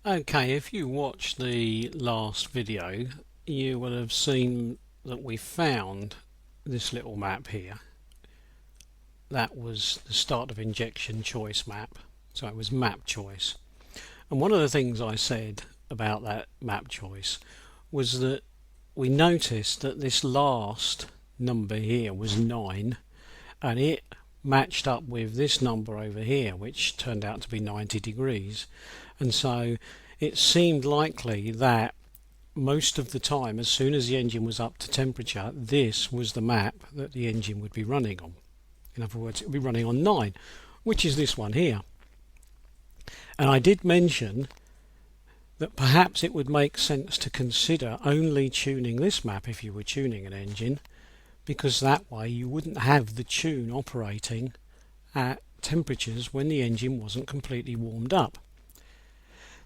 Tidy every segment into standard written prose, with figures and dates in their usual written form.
Okay, if you watched the last video, you will have seen that we found this little map here. That was the start of injection choice map, so it was map choice. And one of the things I said about that map choice was that we noticed that this last number here was 9, and it matched up with this number over here, which turned out to be 90 degrees. And so it seemed likely that most of the time, as soon as the engine was up to temperature, this was the map that the engine would be running on. In other words, it would be running on 9, which is this one here. And I did mention that perhaps it would make sense to consider only tuning this map if you were tuning an engine, because that way you wouldn't have the tune operating at temperatures when the engine wasn't completely warmed up.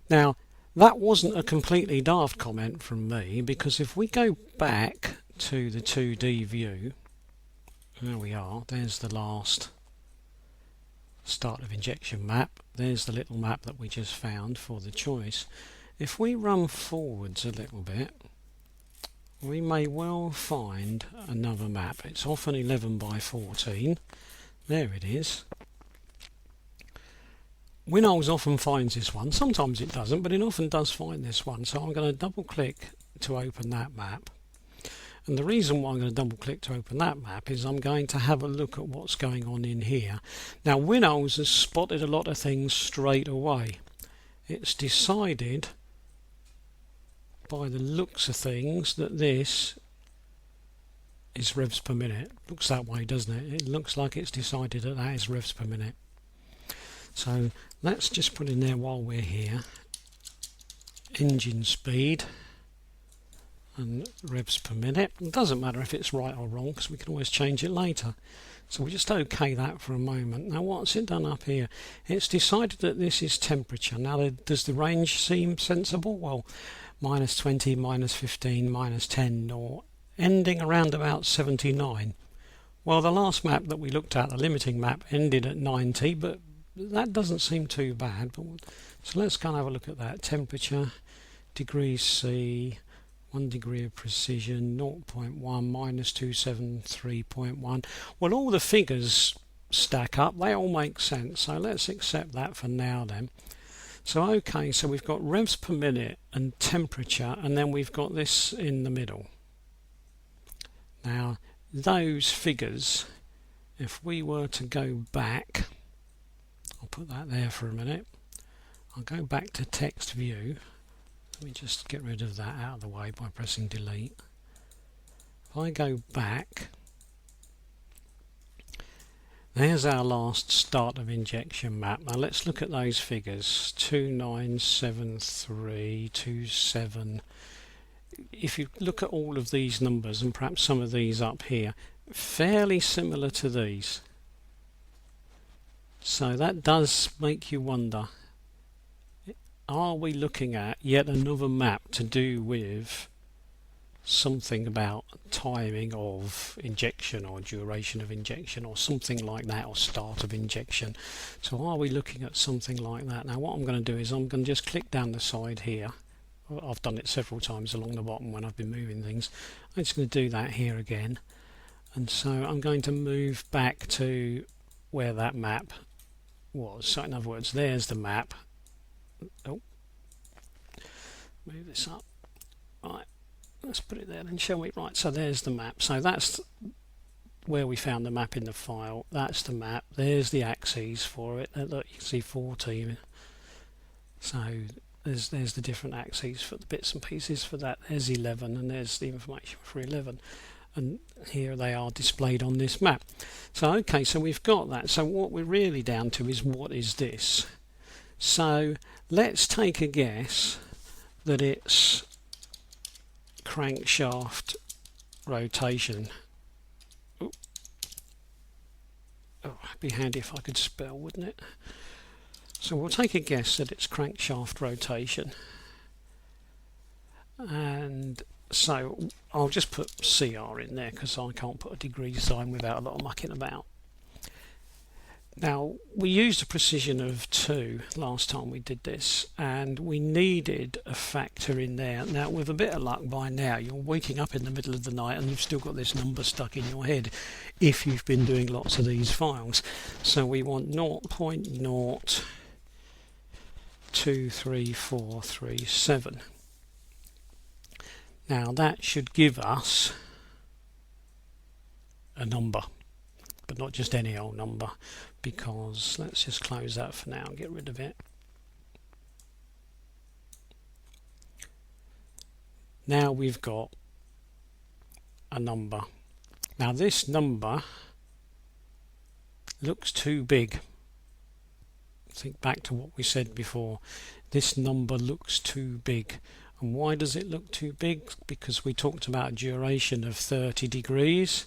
Now, that wasn't a completely daft comment from me, because if we go back to the 2D view, there we are, there's the last start of injection map, there's the little map that we just found for the choice. If we run forwards a little bit, we may well find another map. It's often 11 by 14. There it is. Winols often finds this one. Sometimes it doesn't, but it often does find this one. So I'm going to double click to open that map. And the reason why I'm going to double click to open that map is I'm going to have a look at what's going on in here. Now, Winols has spotted a lot of things straight away. It's decided by the looks of things that this is revs per minute. Looks that way, doesn't it? It looks like it's decided that that is revs per minute. So let's just put in there while we're here, engine speed and revs per minute. It doesn't matter if it's right or wrong, because we can always change it later. So we'll just OK that for a moment. Now, what's it done up here? It's decided that this is temperature. Now, does the range seem sensible? Well, -20, -15, -10, or ending around about 79. Well, the last map that we looked at, the limiting map, ended at 90, but that doesn't seem too bad. So let's go and have a look at that. Temperature, degrees C, 1 degree of precision, 0.1, -273.1. Well, all the figures stack up. They all make sense. So let's accept that for now then. So okay, so we've got revs per minute and temperature, and then we've got this in the middle. Now, those figures, if we were to go back, I'll put that there for a minute. I'll go back to text view. Let me just get rid of that out of the way by pressing delete. If I go back, there's our last start of injection map. Now let's look at those figures. 297327. If you look at all of these numbers, and perhaps some of these up here, fairly similar to these. So that does make you wonder, are we looking at yet another map to do with something about timing of injection or duration of injection or something like that, or start of injection? So are we looking at something like that? Now what I'm going to do is I'm going to just click down the side here. I've done it several times along the bottom when I've been moving things. I'm just going to do that here again, and so I'm going to move back to where that map was. So in other words, there's the map. Oh, move this up. Right, let's put it there then, shall we? Right, so there's the map. So that's where we found the map in the file. That's the map. There's the axes for it. Look, you can see 14. So there's the different axes for the bits and pieces for that. There's 11, and there's the information for 11. And here they are displayed on this map. So okay, so we've got that. So what we're really down to is, what is this? So let's take a guess that it's crankshaft rotation. Oh, it'd be handy if I could spell, wouldn't it? So we'll take a guess that it's crankshaft rotation, and so I'll just put CR in there because I can't put a degree sign without a lot of mucking about. Now, we used a precision of 2 last time we did this, and we needed a factor in there. Now, with a bit of luck, by now you're waking up in the middle of the night and you've still got this number stuck in your head if you've been doing lots of these files. So we want 0.023437. Now that should give us a number, but not just any old number, because let's just close that for now and get rid of it. Now we've got a number. Now this number looks too big. Think back to what we said before. This number looks too big. And why does it look too big? Because we talked about a duration of 30 degrees.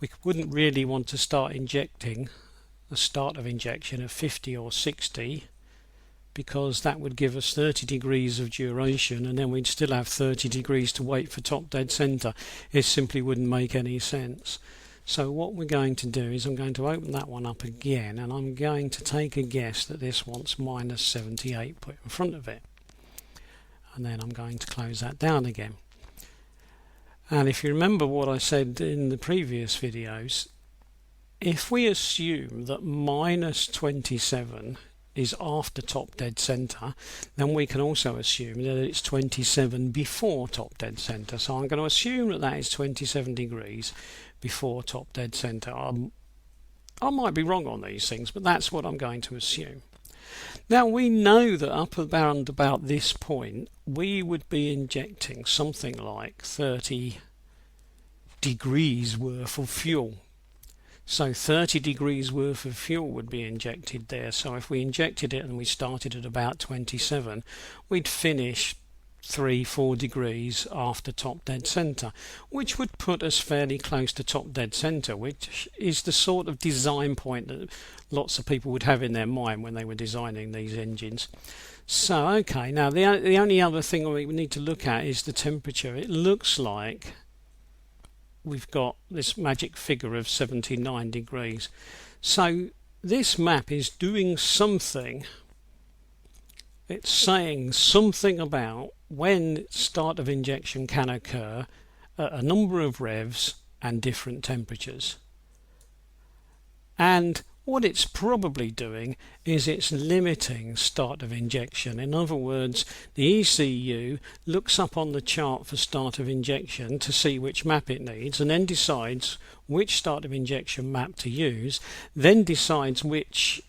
We wouldn't really want to start injecting a start of injection of 50 or 60, because that would give us 30 degrees of duration, and then we'd still have 30 degrees to wait for top dead center. It simply wouldn't make any sense. So what we're going to do is I'm going to open that one up again, and I'm going to take a guess that this wants minus 78 put in front of it, and then I'm going to close that down again. And if you remember what I said in the previous videos, if we assume that minus 27 is after top dead center, then we can also assume that it's 27 before top dead center. So I'm going to assume that that is 27 degrees before top dead center. I might be wrong on these things, but that's what I'm going to assume. Now we know that up around about this point we would be injecting something like 30 degrees worth of fuel. So 30 degrees worth of fuel would be injected there. So if we injected it and we started at about 27, we'd finish 3-4 degrees after top dead center, which would put us fairly close to top dead center, which is the sort of design point that lots of people would have in their mind when they were designing these engines. So okay, now the only other thing we need to look at is the temperature. It looks like we've got this magic figure of 79 degrees. So this map is doing something. It's saying something about when start of injection can occur at a number of revs and different temperatures. And what it's probably doing is it's limiting start of injection. In other words, the ECU looks up on the chart for start of injection to see which map it needs, and then decides which start of injection map to use, then decides which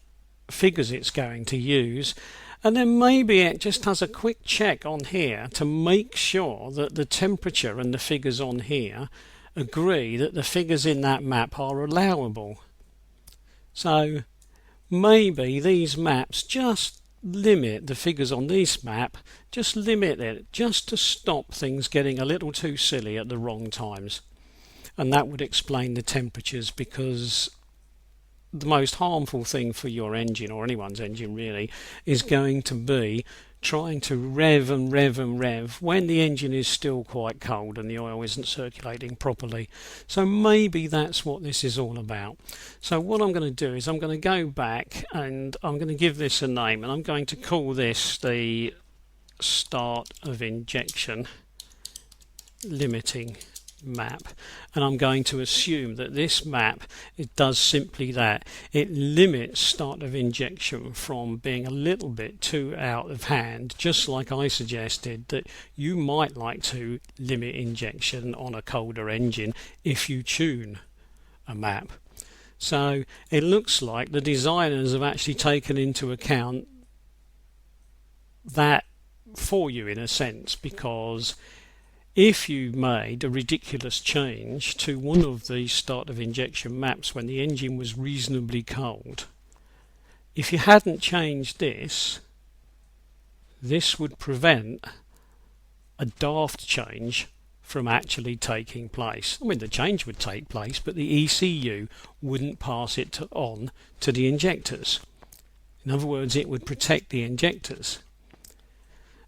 figures it's going to use, and then maybe it just has a quick check on here to make sure that the temperature and the figures on here agree that the figures in that map are allowable. So maybe these maps just limit the figures on this map, just limit it, just to stop things getting a little too silly at the wrong times. And that would explain the temperatures, because the most harmful thing for your engine, or anyone's engine really, is going to be trying to rev and rev and rev when the engine is still quite cold and the oil isn't circulating properly. So maybe that's what this is all about. So what I'm going to do is I'm going to go back and I'm going to give this a name, and I'm going to call this the start of injection limiting map, and I'm going to assume that this map, it does simply that. It limits start of injection from being a little bit too out of hand, just like I suggested that you might like to limit injection on a colder engine if you tune a map. So it looks like the designers have actually taken into account that for you in a sense, because if you made a ridiculous change to one of the start of injection maps when the engine was reasonably cold, if you hadn't changed this, this would prevent a daft change from actually taking place. I mean, the change would take place, but the ECU wouldn't pass it on to the injectors. In other words, it would protect the injectors.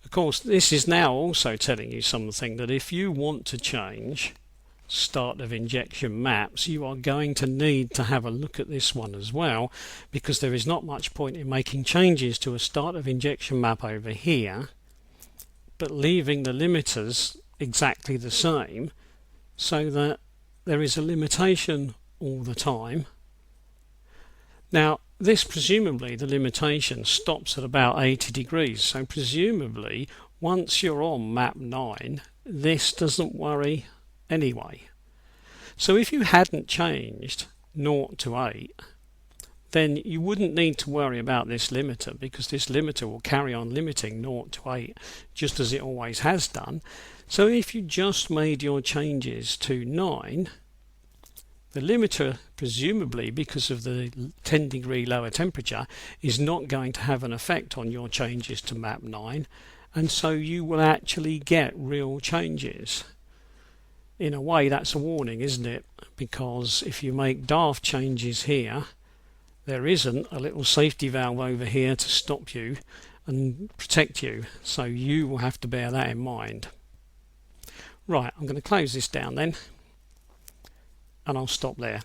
Of course, this is now also telling you something, that if you want to change start of injection maps, you are going to need to have a look at this one as well, because there is not much point in making changes to a start of injection map over here but leaving the limiters exactly the same, so that there is a limitation all the time. Now this, presumably the limitation stops at about 80 degrees, so presumably once you're on map 9 this doesn't worry anyway. So if you hadn't changed 0 to 8, then you wouldn't need to worry about this limiter, because this limiter will carry on limiting 0 to 8 just as it always has done. So if you just made your changes to 9, the limiter, presumably because of the 10 degree lower temperature, is not going to have an effect on your changes to map 9, and so you will actually get real changes. In a way that's a warning, isn't it? Because if you make daft changes here, there isn't a little safety valve over here to stop you and protect you, so you will have to bear that in mind. Right, I'm going to close this down then, and I'll stop there.